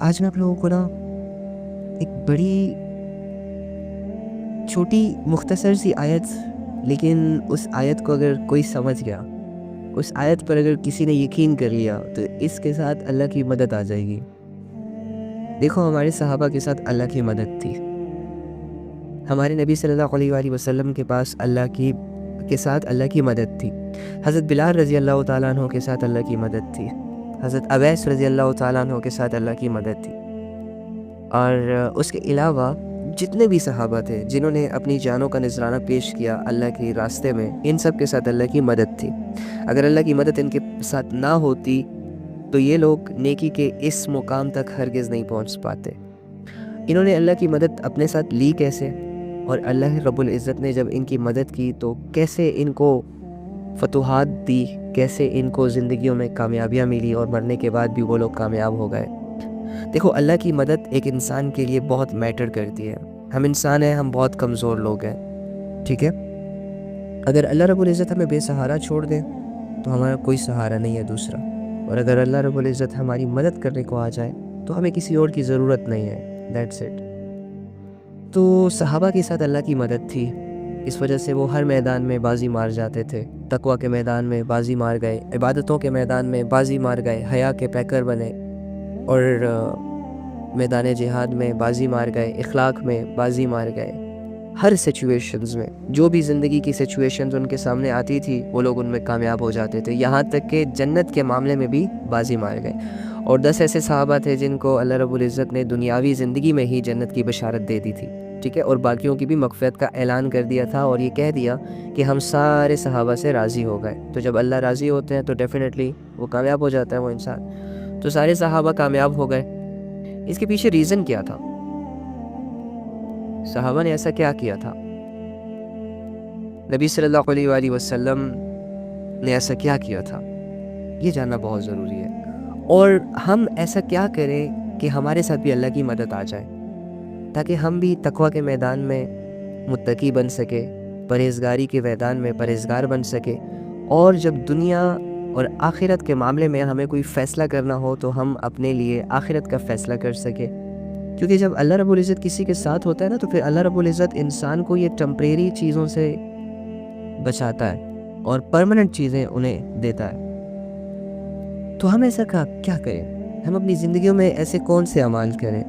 آج میں آپ لوگوں کو نا ایک بڑی چھوٹی مختصر سی آیت، لیکن اس آیت کو اگر کوئی سمجھ گیا، اس آیت پر اگر کسی نے یقین کر لیا تو اس کے ساتھ اللہ کی مدد آ جائے گی۔ دیکھو، ہمارے صحابہ کے ساتھ اللہ کی مدد تھی، ہمارے نبی صلی اللہ علیہ وآلہ وسلم کے پاس کے ساتھ اللہ کی مدد تھی، حضرت بلال رضی اللہ تعالیٰ عنہ کے ساتھ اللہ کی مدد تھی، حضرت اویس رضی اللہ تعالیٰ عنہ کے ساتھ اللہ کی مدد تھی، اور اس کے علاوہ جتنے بھی صحابہ تھے جنہوں نے اپنی جانوں کا نذرانہ پیش کیا اللہ کے راستے میں، ان سب کے ساتھ اللہ کی مدد تھی۔ اگر اللہ کی مدد ان کے ساتھ نہ ہوتی تو یہ لوگ نیکی کے اس مقام تک ہرگز نہیں پہنچ پاتے۔ انہوں نے اللہ کی مدد اپنے ساتھ لی کیسے، اور اللہ رب العزت نے جب ان کی مدد کی تو کیسے ان کو فتوحات دی، کیسے ان کو زندگیوں میں کامیابیاں ملی، اور مرنے کے بعد بھی وہ لوگ کامیاب ہو گئے۔ دیکھو، اللہ کی مدد ایک انسان کے لیے بہت میٹر کرتی ہے۔ ہم انسان ہیں، ہم بہت کمزور لوگ ہیں، ٹھیک ہے؟ اگر اللہ رب العزت ہمیں بے سہارا چھوڑ دے تو ہمارا کوئی سہارا نہیں ہے دوسرا، اور اگر اللہ رب العزت ہماری مدد کرنے کو آ جائے تو ہمیں کسی اور کی ضرورت نہیں ہے۔ That's it. تو صحابہ کے ساتھ اللہ کی مدد تھی، اس وجہ سے وہ ہر میدان میں بازی مار جاتے تھے۔ تقویٰ کے میدان میں بازی مار گئے، عبادتوں کے میدان میں بازی مار گئے، حیا کے پیکر بنے، اور میدان جہاد میں بازی مار گئے، اخلاق میں بازی مار گئے۔ ہر سچویشنز میں جو بھی زندگی کی سچویشنز ان کے سامنے آتی تھی وہ لوگ ان میں کامیاب ہو جاتے تھے، یہاں تک کہ جنت کے معاملے میں بھی بازی مار گئے۔ اور 10 ایسے صحابہ تھے جن کو اللہ رب العزت نے دنیاوی زندگی میں ہی جنت کی بشارت دے دی تھی، ٹھیک ہے؟ اور باقیوں کی بھی مغفرت کا اعلان کر دیا تھا، اور یہ کہہ دیا کہ ہم سارے صحابہ سے راضی ہو گئے۔ تو جب اللہ راضی ہوتے ہیں تو ڈیفینیٹلی وہ کامیاب ہو جاتا ہے وہ انسان۔ تو سارے صحابہ کامیاب ہو گئے۔ اس کے پیچھے ریزن کیا تھا؟ صحابہ نے ایسا کیا کیا تھا؟ نبی صلی اللہ علیہ وآلہ وسلم نے ایسا کیا کیا تھا؟ یہ جاننا بہت ضروری ہے۔ اور ہم ایسا کیا کریں کہ ہمارے ساتھ بھی اللہ کی مدد آ جائے، تاکہ ہم بھی تقویٰ کے میدان میں متقی بن سکے، پرہیزگاری کے میدان میں پرہیزگار بن سکے، اور جب دنیا اور آخرت کے معاملے میں ہمیں کوئی فیصلہ کرنا ہو تو ہم اپنے لیے آخرت کا فیصلہ کر سکے۔ کیونکہ جب اللہ رب العزت کسی کے ساتھ ہوتا ہے نا، تو پھر اللہ رب العزت انسان کو یہ ٹمپریری چیزوں سے بچاتا ہے اور پرماننٹ چیزیں انہیں دیتا ہے۔ تو ہم ایسا کیا کریں؟ ہم اپنی زندگیوں میں ایسے کون سے اعمال کریں،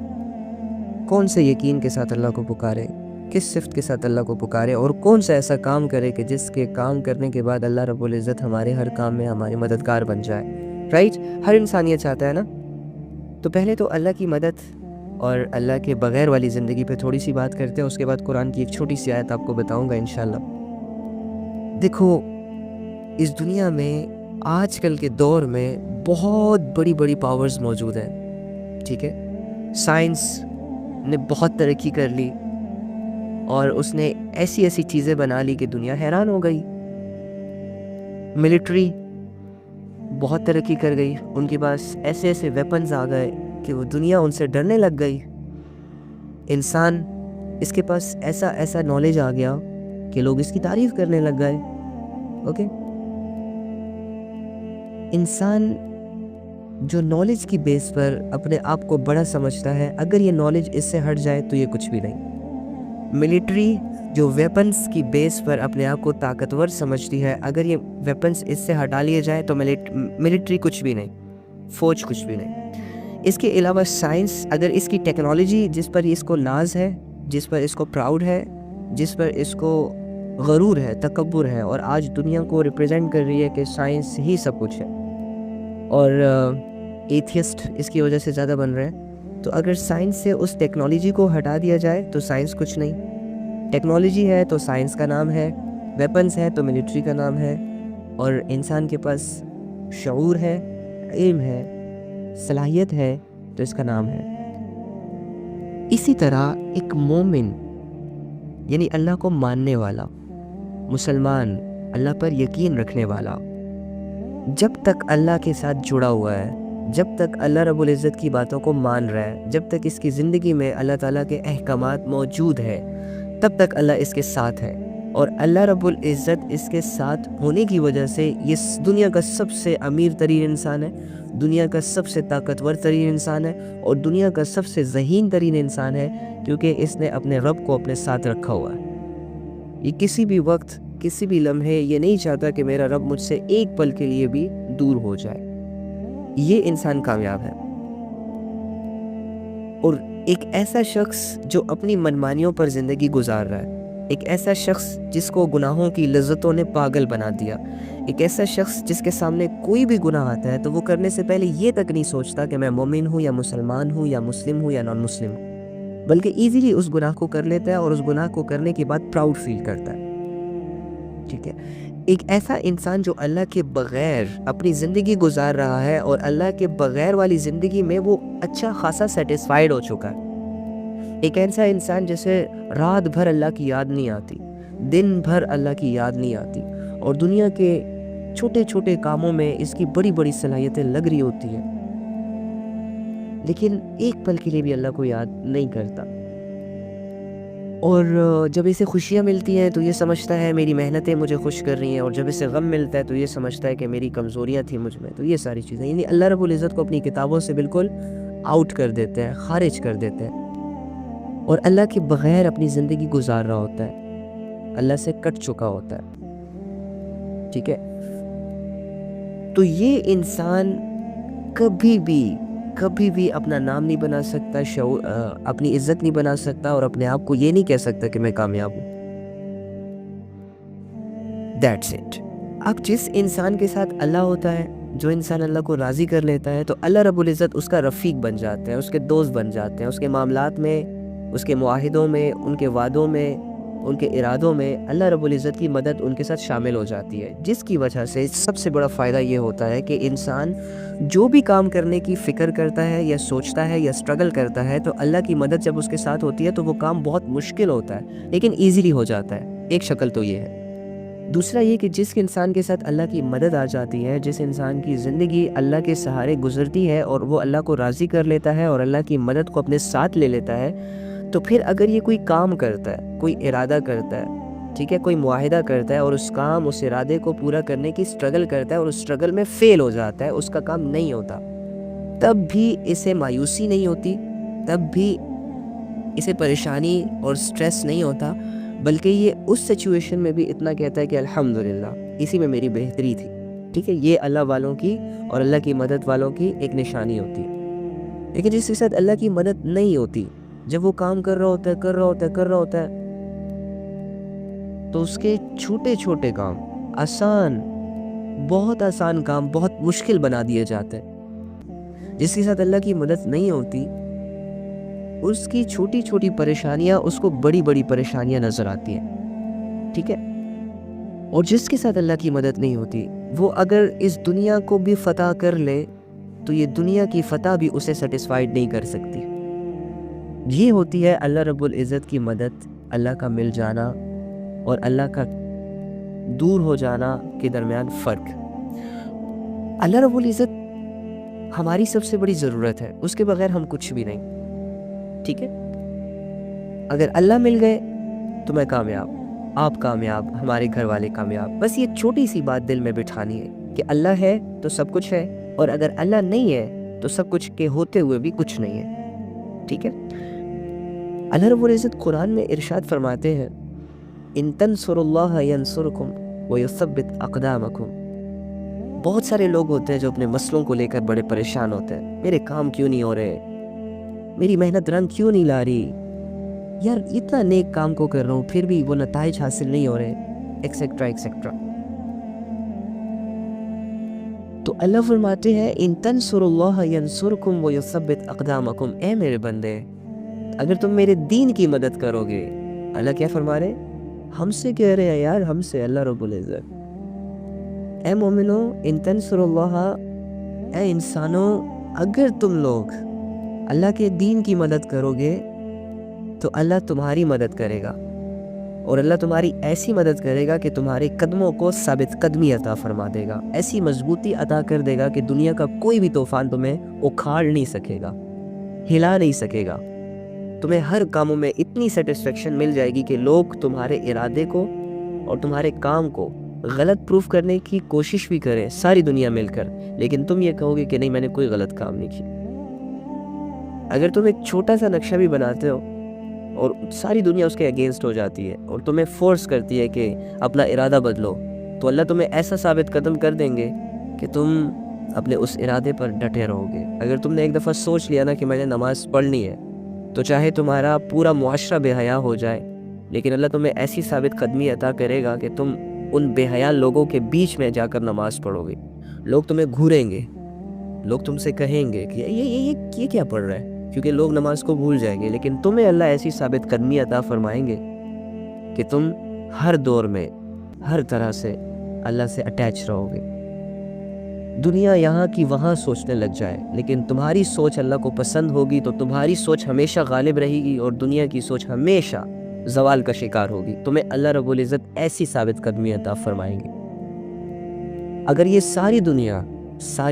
کون سے یقین کے ساتھ اللہ کو پکاریں، کس صفت کے ساتھ اللہ کو پکاریں، اور کون سا ایسا کام کرے کہ جس کے کام کرنے کے بعد اللہ رب العزت ہمارے ہر کام میں ہماری مددگار بن جائے، رائٹ؟ ہر انسان یہ چاہتا ہے نا۔ تو پہلے تو اللہ کی مدد اور اللہ کے بغیر والی زندگی پہ تھوڑی سی بات کرتے ہیں، اس کے بعد قرآن کی ایک چھوٹی سی آیت آپ کو بتاؤں گا انشاءاللہ۔ دیکھو، اس دنیا میں آج کل کے دور میں بہت بڑی بڑی پاورز موجود ہیں، ٹھیک ہے؟ سائنس نے بہت ترقی کر لی، اور اس نے ایسی ایسی چیزیں بنا لی کہ دنیا حیران ہو گئی۔ ملٹری بہت ترقی کر گئی، ان کے پاس ایسے ایسے ویپنز آ گئے کہ وہ دنیا ان سے ڈرنے لگ گئی۔ انسان، اس کے پاس ایسا نالج آ گیا کہ لوگ اس کی تعریف کرنے لگ گئے۔ اوکے، انسان جو نالج کی بیس پر اپنے آپ کو بڑا سمجھتا ہے، اگر یہ نالج اس سے ہٹ جائے تو یہ کچھ بھی نہیں۔ ملٹری جو ویپنز کی بیس پر اپنے آپ کو طاقتور سمجھتی ہے، اگر یہ ویپنز اس سے ہٹا لیے جائے تو ملٹری کچھ بھی نہیں، فوج کچھ بھی نہیں۔ اس کے علاوہ سائنس، اگر اس کی ٹیکنالوجی جس پر اس کو ناز ہے، جس پر اس کو پراؤڈ ہے، جس پر اس کو غرور ہے، تکبر ہے، اور آج دنیا کو ریپرزینٹ کر رہی ہے کہ سائنس ہی سب کچھ ہے، اور ایتھیسٹ اس کی وجہ سے زیادہ بن رہے ہیں، تو اگر سائنس سے اس ٹیکنالوجی کو ہٹا دیا جائے تو سائنس کچھ نہیں۔ ٹیکنالوجی ہے تو سائنس کا نام ہے، ویپنز ہے تو ملٹری کا نام ہے، اور انسان کے پاس شعور ہے، علم ہے، صلاحیت ہے تو اس کا نام ہے۔ اسی طرح ایک مومن، یعنی اللہ کو ماننے والا مسلمان، اللہ پر یقین رکھنے والا، جب تک اللہ کے ساتھ جڑا ہوا ہے، جب تک اللہ رب العزت کی باتوں کو مان رہا ہے، جب تک اس کی زندگی میں اللہ تعالیٰ کے احکامات موجود ہے، تب تک اللہ اس کے ساتھ ہے۔ اور اللہ رب العزت اس کے ساتھ ہونے کی وجہ سے یہ دنیا کا سب سے امیر ترین انسان ہے، دنیا کا سب سے طاقتور ترین انسان ہے، اور دنیا کا سب سے ذہین ترین انسان ہے، کیونکہ اس نے اپنے رب کو اپنے ساتھ رکھا ہوا ہے۔ یہ کسی بھی وقت، کسی بھی لمحے یہ نہیں چاہتا کہ میرا رب مجھ سے ایک پل کے لیے بھی دور ہو جائے۔ یہ انسان کامیاب ہے۔ اور ایک ایسا شخص جو اپنی منمانیوں پر زندگی گزار رہا ہے، ایک ایسا شخص جس کو گناہوں کی لذتوں نے پاگل بنا دیا، ایک ایسا شخص جس کے سامنے کوئی بھی گناہ آتا ہے تو وہ کرنے سے پہلے یہ تک نہیں سوچتا کہ میں مومن ہوں یا مسلمان ہوں یا مسلم ہوں یا نان مسلم ہوں، بلکہ ایزیلی اس گناہ کو کر لیتا ہے اور اس گناہ کو کرنے کے بعد پراؤڈ فیل کرتا ہے۔ ٹھیک ہے، ایک ایسا انسان جو اللہ کے بغیر اپنی زندگی گزار رہا ہے اور اللہ کے بغیر والی زندگی میں وہ اچھا خاصا سیٹسفائیڈ ہو چکا ہے۔ ایک ایسا انسان جسے رات بھر اللہ کی یاد نہیں آتی، دن بھر اللہ کی یاد نہیں آتی، اور دنیا کے چھوٹے چھوٹے کاموں میں اس کی بڑی بڑی صلاحیتیں لگ رہی ہوتی ہیں، لیکن ایک پل کے لیے بھی اللہ کو یاد نہیں کرتا۔ اور جب اسے خوشیاں ملتی ہیں تو یہ سمجھتا ہے میری محنتیں مجھے خوش کر رہی ہیں، اور جب اسے غم ملتا ہے تو یہ سمجھتا ہے کہ میری کمزوریاں تھیں مجھ میں۔ تو یہ ساری چیزیں یعنی اللہ رب العزت کو اپنی کتابوں سے بالکل آؤٹ کر دیتے ہیں، خارج کر دیتے ہیں، اور اللہ کے بغیر اپنی زندگی گزار رہا ہوتا ہے، اللہ سے کٹ چکا ہوتا ہے۔ ٹھیک ہے، تو یہ انسان کبھی بھی اپنا نام نہیں بنا سکتا، اپنی عزت نہیں بنا سکتا، اور اپنے آپ کو یہ نہیں کہہ سکتا کہ میں کامیاب ہوں۔ That's it۔ اب جس انسان کے ساتھ اللہ ہوتا ہے، جو انسان اللہ کو راضی کر لیتا ہے، تو اللہ رب العزت اس کا رفیق بن جاتے ہیں، اس کے دوست بن جاتے ہیں، اس کے معاملات میں، اس کے معاہدوں میں، ان کے وعدوں میں، ان کے ارادوں میں اللہ رب العزت کی مدد ان کے ساتھ شامل ہو جاتی ہے، جس کی وجہ سے سب سے بڑا فائدہ یہ ہوتا ہے کہ انسان جو بھی کام کرنے کی فکر کرتا ہے یا سوچتا ہے یا سٹرگل کرتا ہے، تو اللہ کی مدد جب اس کے ساتھ ہوتی ہے تو وہ کام بہت مشکل ہوتا ہے لیکن ایزیلی ہو جاتا ہے۔ ایک شکل تو یہ ہے۔ دوسرا یہ کہ جس انسان کے ساتھ اللہ کی مدد آ جاتی ہے، جس انسان کی زندگی اللہ کے سہارے گزرتی ہے اور وہ اللہ کو راضی کر لیتا ہے اور اللہ کی مدد کو اپنے ساتھ لے لیتا ہے، تو پھر اگر یہ کوئی کام کرتا ہے، کوئی ارادہ کرتا ہے، ٹھیک ہے، کوئی معاہدہ کرتا ہے اور اس کام، اس ارادے کو پورا کرنے کی سٹرگل کرتا ہے اور اس سٹرگل میں فیل ہو جاتا ہے، اس کا کام نہیں ہوتا، تب بھی اسے مایوسی نہیں ہوتی، تب بھی اسے پریشانی اور سٹریس نہیں ہوتا، بلکہ یہ اس سچویشن میں بھی اتنا کہتا ہے کہ الحمدللہ اسی میں میری بہتری تھی۔ ٹھیک ہے، یہ اللہ والوں کی اور اللہ کی مدد والوں کی ایک نشانی ہوتی ہے۔ لیکن جس کے ساتھ اللہ کی مدد نہیں ہوتی، جب وہ کام کر رہا ہوتا ہے تو اس کے چھوٹے چھوٹے کام آسان، بہت آسان کام بہت مشکل بنا دیے جاتے ہیں۔ جس کے ساتھ اللہ کی مدد نہیں ہوتی، اس کی چھوٹی چھوٹی پریشانیاں اس کو بڑی بڑی پریشانیاں نظر آتی ہیں۔ ٹھیک ہے، اور جس کے ساتھ اللہ کی مدد نہیں ہوتی، وہ اگر اس دنیا کو بھی فتح کر لے تو یہ دنیا کی فتح بھی اسے سیٹسفائیڈ نہیں کر سکتی۔ یہ ہوتی ہے اللہ رب العزت کی مدد، اللہ کا مل جانا اور اللہ کا دور ہو جانا کے درمیان فرق۔ اللہ رب العزت ہماری سب سے بڑی ضرورت ہے، اس کے بغیر ہم کچھ بھی نہیں۔ ٹھیک ہے، اگر اللہ مل گئے تو میں کامیاب، آپ کامیاب، ہمارے گھر والے کامیاب۔ بس یہ چھوٹی سی بات دل میں بٹھانی ہے کہ اللہ ہے تو سب کچھ ہے، اور اگر اللہ نہیں ہے تو سب کچھ کے ہوتے ہوئے بھی کچھ نہیں ہے۔ ٹھیک ہے، اللہ رب العزت قرآن میں ارشاد فرماتے ہیں، ان تنصروا اللہ ینصرکم ویثبت اقدامکم۔ بہت سارے لوگ ہوتے ہیں جو اپنے مسئلوں کو لے کر بڑے پریشان ہوتے ہیں، میرے کام کیوں نہیں ہو رہے، میری محنت رنگ کیوں نہیں لا رہی، یار اتنا نیک کام کو کر رہا ہوں پھر بھی وہ نتائج حاصل نہیں ہو رہے، ایکسیکٹرا ایکسیکٹرا۔ تو اللہ فرماتے ہیں ان تنصروا اللہ ینصرکم ویثبت اقدامکم، اے میرے بندے اگر تم میرے دین کی مدد کرو گے۔ اللہ کیا فرما رہے، ہم سے کہہ رہے ہیں یار، ہم سے، اللہ رب العزت، اے مومنو ان تنصروا اللہ، اے انسانوں اگر تم لوگ اللہ کے دین کی مدد کرو گے تو اللہ تمہاری مدد کرے گا، اور اللہ تمہاری ایسی مدد کرے گا کہ تمہارے قدموں کو ثابت قدمی عطا فرما دے گا، ایسی مضبوطی عطا کر دے گا کہ دنیا کا کوئی بھی طوفان تمہیں اکھاڑ نہیں سکے گا، ہلا نہیں سکے گا۔ تمہیں ہر کاموں میں اتنی سیٹسفیکشن مل جائے گی کہ لوگ تمہارے ارادے کو اور تمہارے کام کو غلط پروف کرنے کی کوشش بھی کرے ساری دنیا مل کر، لیکن تم یہ کہو گے کہ نہیں، میں نے کوئی غلط کام نہیں کیا۔ اگر تم ایک چھوٹا سا نقشہ بھی بناتے ہو اور ساری دنیا اس کے اگینسٹ ہو جاتی ہے اور تمہیں فورس کرتی ہے کہ اپنا ارادہ بدلو، تو اللہ تمہیں ایسا ثابت قدم کر دیں گے کہ تم اپنے اس ارادے پر ڈٹے رہو گے۔ اگر تم نے ایک دفعہ سوچ لیا نا کہ میں نے نماز پڑھنی ہے، تو چاہے تمہارا پورا معاشرہ بے حیا ہو جائے، لیکن اللہ تمہیں ایسی ثابت قدمی عطا کرے گا کہ تم ان بے حیا لوگوں کے بیچ میں جا کر نماز پڑھو گے۔ لوگ تمہیں گھوریں گے، لوگ تم سے کہیں گے کہ یہ کیا پڑھ رہا ہے، کیونکہ لوگ نماز کو بھول جائیں گے، لیکن تمہیں اللہ ایسی ثابت قدمی عطا فرمائیں گے کہ تم ہر دور میں ہر طرح سے اللہ سے اٹیچ رہو گے۔ دنیا یہاں کی وہاں سوچنے لگ جائے، لیکن تمہاری سوچ اللہ کو پسند ہوگی تو تمہاری سوچ ہمیشہ غالب رہے گی، اور دنیا کی سوچ ہمیشہ زوال کا شکار ہوگی۔ تمہیں اللہ رب العزت ایسی ثابت قدمی عطا فرمائیں گے۔ اگر یہ ساری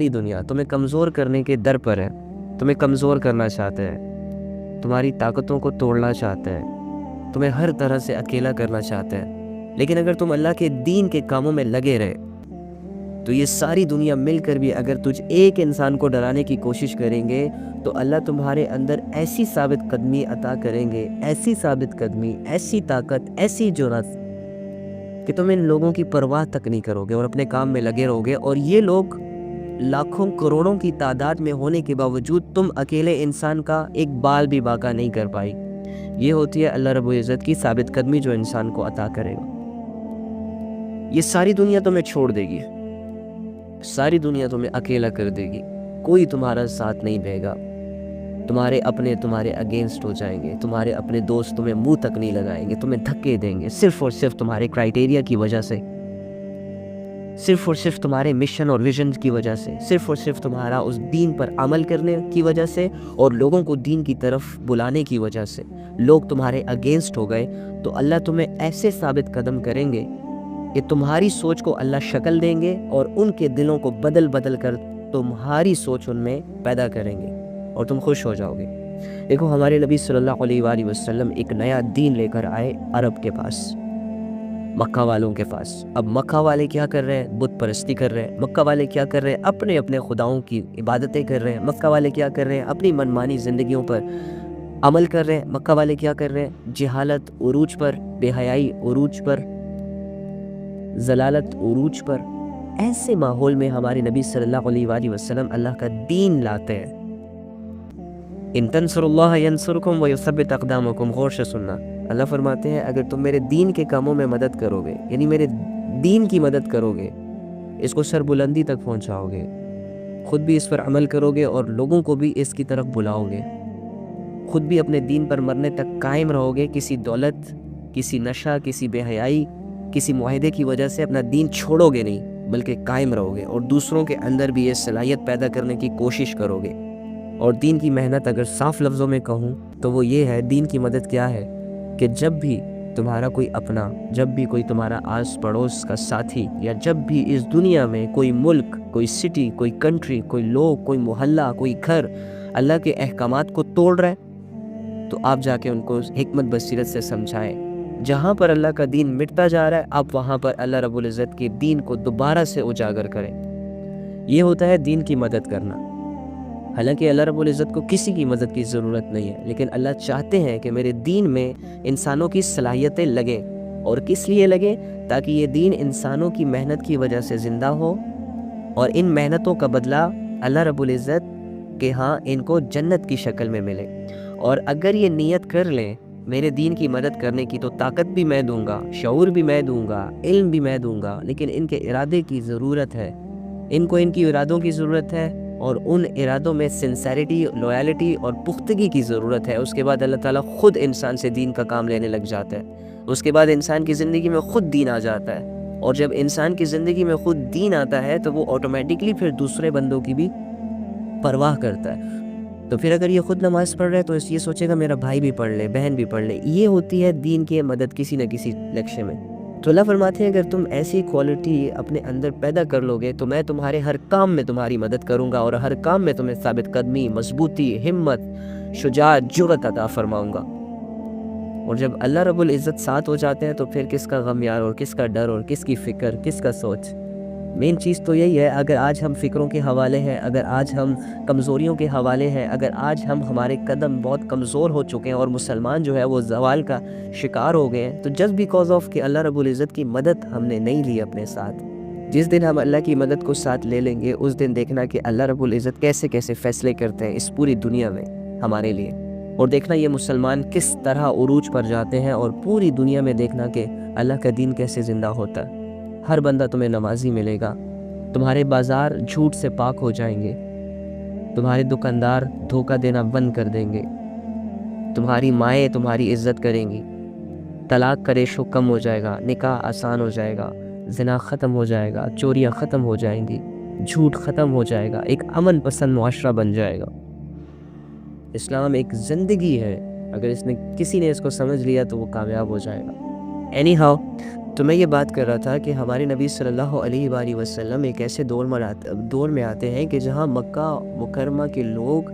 دنیا تمہیں کمزور کرنے کے در پر ہے، تمہیں کمزور کرنا چاہتے ہیں، تمہاری طاقتوں کو توڑنا چاہتے ہیں، تمہیں ہر طرح سے اکیلا کرنا چاہتے ہیں، لیکن اگر تم اللہ کے دین کے کاموں میں لگے رہے تو یہ ساری دنیا مل کر بھی اگر تجھ ایک انسان کو ڈرانے کی کوشش کریں گے تو اللہ تمہارے اندر ایسی ثابت قدمی عطا کریں گے، ایسی ثابت قدمی، ایسی طاقت، ایسی جرأت کہ تم ان لوگوں کی پرواہ تک نہیں کرو گے اور اپنے کام میں لگے رہو گے۔ اور یہ لوگ لاکھوں کروڑوں کی تعداد میں ہونے کے باوجود تم اکیلے انسان کا ایک بال بھی باقا نہیں کر پائی۔ یہ ہوتی ہے اللہ رب العزت کی ثابت قدمی جو انسان کو عطا کرے گا۔ یہ ساری دنیا تمہیں چھوڑ دے گی، ساری دنیا تمہیں اکیلا کر دے گی، کوئی تمہارا ساتھ نہیں دے گا، تمہارے اپنے تمہارے اگینسٹ ہو جائیں گے، تمہارے اپنے دوست تمہیں منہ تک نہیں لگائیں گے، تمہیں دھکے دیں گے صرف اور صرف تمہارے کرائیٹیریا کی وجہ سے، صرف اور صرف تمہارے مشن اور ویژن کی وجہ سے، صرف اور صرف تمہارا اس دین پر عمل کرنے کی وجہ سے اور لوگوں کو دین کی طرف بلانے کی وجہ سے لوگ تمہارے اگینسٹ ہو گئے، تو اللہ تمہیں ایسے ثابت قدم کریں گے کہ تمہاری سوچ کو اللہ شکل دیں گے اور ان کے دلوں کو بدل کر تمہاری سوچ ان میں پیدا کریں گے اور تم خوش ہو جاؤ گے۔ دیکھو، ہمارے نبی صلی اللہ علیہ وآلہ وسلم ایک نیا دین لے کر آئے عرب کے پاس، مکہ والوں کے پاس۔ اب مکہ والے کیا کر رہے ہیں؟ بت پرستی کر رہے ہیں۔ مکہ والے کیا کر رہے ہیں؟ اپنے خداؤں کی عبادتیں کر رہے ہیں۔ مکہ والے کیا کر رہے ہیں؟ اپنی منمانی زندگیوں پر عمل کر رہے ہیں۔ مکہ والے کیا کر رہے ہیں؟ جہالت عروج پر، بے حیائی عروج پر، ضلالت عروج پر۔ ایسے ماحول میں ہمارے نبی صلی اللہ علیہ وآلہ وسلم اللہ کا دین لاتے ہیں۔ ان تنصروا اللہ ینصرکم ویثبت اقدامکم۔ غور سے سننا، اللہ فرماتے ہیں اگر تم میرے دین کے کاموں میں مدد کرو گے، یعنی میرے دین کی مدد کرو گے، اس کو سربلندی تک پہنچاؤ گے، خود بھی اس پر عمل کرو گے اور لوگوں کو بھی اس کی طرف بلاؤ گے، خود بھی اپنے دین پر مرنے تک قائم رہو گے، کسی دولت، کسی نشہ، کسی بے حیائی، کسی معاہدے کی وجہ سے اپنا دین چھوڑو گے نہیں، بلکہ قائم رہو گے اور دوسروں کے اندر بھی یہ صلاحیت پیدا کرنے کی کوشش کرو گے۔ اور دین کی محنت اگر صاف لفظوں میں کہوں تو وہ یہ ہے، دین کی مدد کیا ہے کہ جب بھی تمہارا کوئی اپنا، جب بھی کوئی تمہارا آس پڑوس کا ساتھی، یا جب بھی اس دنیا میں کوئی ملک، کوئی سٹی، کوئی کنٹری، کوئی لوگ، کوئی محلہ، کوئی گھر اللہ کے احکامات کو توڑ رہا ہے، تو آپ جا کے ان کو حکمت بصیرت سے سمجھائیں۔ جہاں پر اللہ کا دین مٹتا جا رہا ہے، آپ وہاں پر اللہ رب العزت کے دین کو دوبارہ سے اجاگر کریں۔ یہ ہوتا ہے دین کی مدد کرنا۔ حالانکہ اللہ رب العزت کو کسی کی مدد کی ضرورت نہیں ہے، لیکن اللہ چاہتے ہیں کہ میرے دین میں انسانوں کی صلاحیتیں لگیں، اور کس لیے لگیں؟ تاکہ یہ دین انسانوں کی محنت کی وجہ سے زندہ ہو، اور ان محنتوں کا بدلہ اللہ رب العزت کے ہاں ان کو جنت کی شکل میں ملے۔ اور اگر یہ نیت کر لیں میرے دین کی مدد کرنے کی، تو طاقت بھی میں دوں گا، شعور بھی میں دوں گا، علم بھی میں دوں گا، لیکن ان کے ارادے کی ضرورت ہے، ان کو ان کی ارادوں کی ضرورت ہے، اور ان ارادوں میں سنسیریٹی، لویلٹی اور پختگی کی ضرورت ہے۔ اس کے بعد اللہ تعالیٰ خود انسان سے دین کا کام لینے لگ جاتا ہے، اس کے بعد انسان کی زندگی میں خود دین آ جاتا ہے، اور جب انسان کی زندگی میں خود دین آتا ہے تو وہ آٹومیٹکلی پھر دوسرے بندوں کی بھی پرواہ کرتا ہے۔ تو پھر اگر یہ خود نماز پڑھ رہا ہے تو یہ سوچے گا میرا بھائی بھی پڑھ لے، بہن بھی پڑھ لے۔ یہ ہوتی ہے دین کی مدد کسی نہ کسی لکشے میں۔ تو اللہ فرماتے ہیں اگر تم ایسی کوالٹی اپنے اندر پیدا کر لو گے تو میں تمہارے ہر کام میں تمہاری مدد کروں گا، اور ہر کام میں تمہیں ثابت قدمی، مضبوطی، ہمت، شجاعت، جرأت عطا فرماؤں گا۔ اور جب اللہ رب العزت ساتھ ہو جاتے ہیں تو پھر کس کا غم یار اور کس کا ڈر اور کس کی فکر، کس کا سوچ۔ مین چیز تو یہی ہے، اگر آج ہم فکروں کے حوالے ہیں، اگر آج ہم کمزوریوں کے حوالے ہیں، اگر آج ہمارے قدم بہت کمزور ہو چکے ہیں اور مسلمان جو ہے وہ زوال کا شکار ہو گئے ہیں، تو جسٹ بیکاز آف کہ اللہ رب العزت کی مدد ہم نے نہیں لی اپنے ساتھ۔ جس دن ہم اللہ کی مدد کو ساتھ لے لیں گے، اس دن دیکھنا کہ اللہ رب العزت کیسے کیسے فیصلے کرتے ہیں اس پوری دنیا میں ہمارے لیے، اور دیکھنا یہ مسلمان کس طرح عروج پر جاتے ہیں، اور پوری دنیا میں دیکھنا کہ اللہ کا دین کیسے زندہ ہوتا ہے۔ ہر بندہ تمہیں نمازی ملے گا، تمہارے بازار جھوٹ سے پاک ہو جائیں گے، تمہارے دکاندار دھوکہ دینا بند کر دیں گے، تمہاری مائیں تمہاری عزت کریں گی، طلاق کا ریشو کم ہو جائے گا، نکاح آسان ہو جائے گا، زنا ختم ہو جائے گا، چوریاں ختم ہو جائیں گی، جھوٹ ختم ہو جائے گا، ایک امن پسند معاشرہ بن جائے گا۔ اسلام ایک زندگی ہے، اگر کسی نے اس کو سمجھ لیا تو وہ کامیاب ہو جائے گا۔ اینی ہاؤ، تو میں یہ بات کر رہا تھا کہ ہمارے نبی صلی اللہ علیہ وآلہ وسلم ایک ایسے دور میں آتے ہیں کہ جہاں مکہ مکرمہ کے لوگ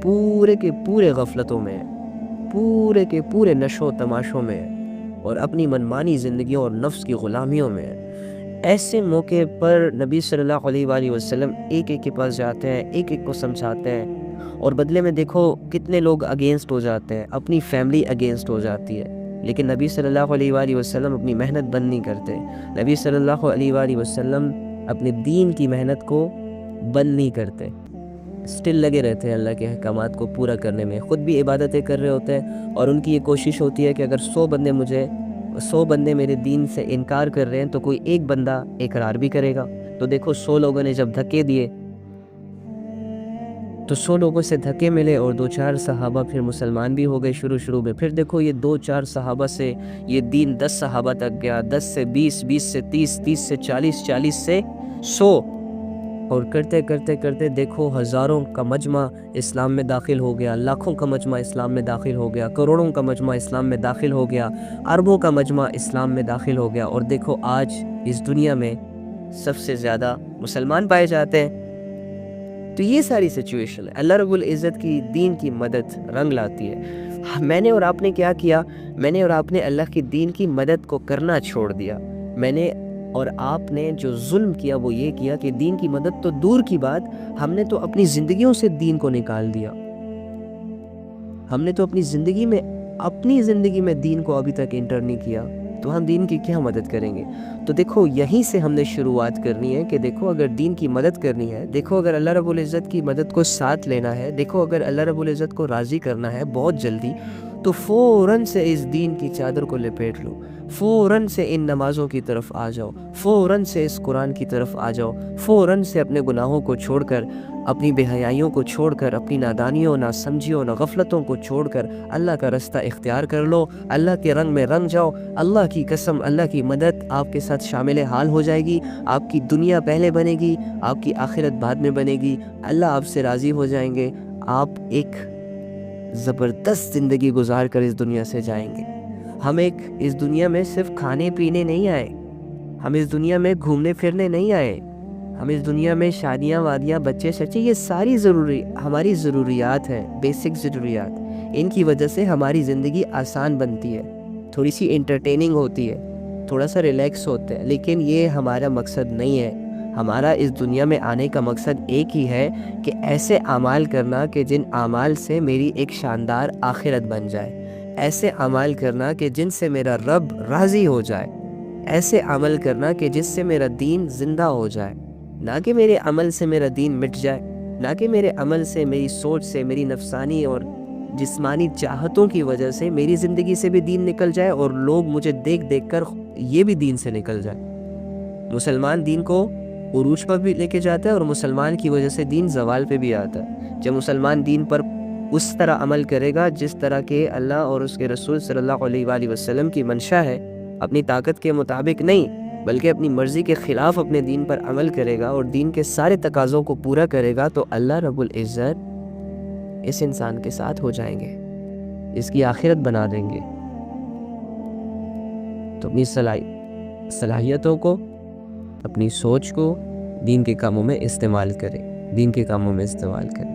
پورے کے پورے غفلتوں میں ہیں، پورے کے پورے نشو و تماشوں میں ہیں، اور اپنی منمانی زندگیوں اور نفس کی غلامیوں میں ہیں۔ ایسے موقع پر نبی صلی اللہ علیہ وآلہ وسلم ایک ایک کے پاس جاتے ہیں، ایک ایک کو سمجھاتے ہیں، اور بدلے میں دیکھو کتنے لوگ اگینسٹ ہو جاتے ہیں، اپنی فیملی اگینسٹ ہو جاتی ہے، لیکن نبی صلی اللہ علیہ وآلہ وسلم اپنی محنت بند نہیں کرتے۔ نبی صلی اللہ علیہ وآلہ وسلم اپنے دین کی محنت کو بند نہیں کرتے، سٹل لگے رہتے ہیں اللہ کے احکامات کو پورا کرنے میں، خود بھی عبادتیں کر رہے ہوتے ہیں، اور ان کی یہ کوشش ہوتی ہے کہ اگر 100 بندے میرے دین سے انکار کر رہے ہیں تو کوئی ایک بندہ اقرار بھی کرے گا۔ تو دیکھو 100 لوگوں نے جب دھکے دیے تو 100 لوگوں سے دھکے ملے، اور 2-4 صحابہ پھر مسلمان بھی ہو گئے شروع میں۔ پھر دیکھو یہ 2-4 صحابہ سے یہ دین 10 صحابہ تک گیا، 10 سے 20، 20 سے 30، 30 سے 40، 40 سے 100، اور کرتے دیکھو ہزاروں کا مجمع اسلام میں داخل ہو گیا، لاکھوں کا مجمع اسلام میں داخل ہو گیا، کروڑوں کا مجمع اسلام میں داخل ہو گیا، اربوں کا مجمع اسلام میں داخل ہو گیا، اور دیکھو آج اس دنیا میں سب سے زیادہ مسلمان پائے جاتے ہیں۔ تو یہ ساری سچویشن ہے، اللہ رب العزت کی دین کی مدد رنگ لاتی ہے۔ میں نے اور آپ نے کیا کیا؟ میں نے اور آپ نے اللہ کی دین کی مدد کو کرنا چھوڑ دیا۔ میں نے اور آپ نے جو ظلم کیا وہ یہ کیا کہ دین کی مدد تو دور کی بات، ہم نے تو اپنی زندگیوں سے دین کو نکال دیا۔ ہم نے تو اپنی زندگی میں دین کو ابھی تک انٹر نہیں کیا، تو ہم دین کی کیا مدد کریں گے؟ تو دیکھو یہیں سے ہم نے شروعات کرنی ہے کہ دیکھو اگر دین کی مدد کرنی ہے، دیکھو اگر اللہ رب العزت کی مدد کو ساتھ لینا ہے، دیکھو اگر اللہ رب العزت کو راضی کرنا ہے بہت جلدی، تو فوراً سے اس دین کی چادر کو لپیٹ لو، فوراً سے ان نمازوں کی طرف آ جاؤ، فوراً سے اس قرآن کی طرف آ جاؤ، فوراً سے اپنے گناہوں کو چھوڑ کر، اپنی بے حیائیوں کو چھوڑ کر، اپنی نادانیوں، ناسمجھیوں، غفلتوں کو چھوڑ کر اللہ کا رستہ اختیار کر لو، اللہ کے رنگ میں رنگ جاؤ۔ اللہ کی قسم، اللہ کی مدد آپ کے ساتھ شامل حال ہو جائے گی، آپ کی دنیا پہلے بنے گی، آپ کی آخرت بعد میں بنے گی، اللہ آپ سے راضی ہو جائیں گے، آپ ایک زبردست زندگی گزار کر اس دنیا سے جائیں گے۔ ہم اس دنیا میں صرف کھانے پینے نہیں آئے، ہم اس دنیا میں گھومنے پھرنے نہیں آئے، ہم اس دنیا میں شادیاں وادیاں بچے سچے یہ ساری ہماری ضروریات ہیں، بیسک ضروریات، ان کی وجہ سے ہماری زندگی آسان بنتی ہے، تھوڑی سی انٹرٹیننگ ہوتی ہے، تھوڑا سا ریلیکس ہوتے ہیں، لیکن یہ ہمارا مقصد نہیں ہے۔ ہمارا اس دنیا میں آنے کا مقصد ایک ہی ہے کہ ایسے اعمال کرنا کہ جن اعمال سے میری ایک شاندار آخرت بن جائے، ایسے اعمال کرنا کہ جن سے میرا رب راضی ہو جائے، ایسے عمل کرنا کہ جس سے میرا دین زندہ ہو جائے، نہ کہ میرے عمل سے میرا دین مٹ جائے، نہ کہ میرے عمل سے، میری سوچ سے، میری نفسانی اور جسمانی چاہتوں کی وجہ سے میری زندگی سے بھی دین نکل جائے اور لوگ مجھے دیکھ کر یہ بھی دین سے نکل جائے۔ مسلمان دین کو عروج پر بھی لے کے جاتا ہے، اور مسلمان کی وجہ سے دین زوال پہ بھی آتا ہے۔ جب مسلمان دین پر اس طرح عمل کرے گا جس طرح کے اللہ اور اس کے رسول صلی اللہ علیہ وآلہ وسلم کی منشا ہے، اپنی طاقت کے مطابق نہیں بلکہ اپنی مرضی کے خلاف اپنے دین پر عمل کرے گا اور دین کے سارے تقاضوں کو پورا کرے گا، تو اللہ رب العزت اس انسان کے ساتھ ہو جائیں گے، اس کی آخرت بنا دیں گے۔ تو اپنی صلاحیتوں کو، اپنی سوچ کو دین کے کاموں میں استعمال کریں، دین کے کاموں میں استعمال کریں۔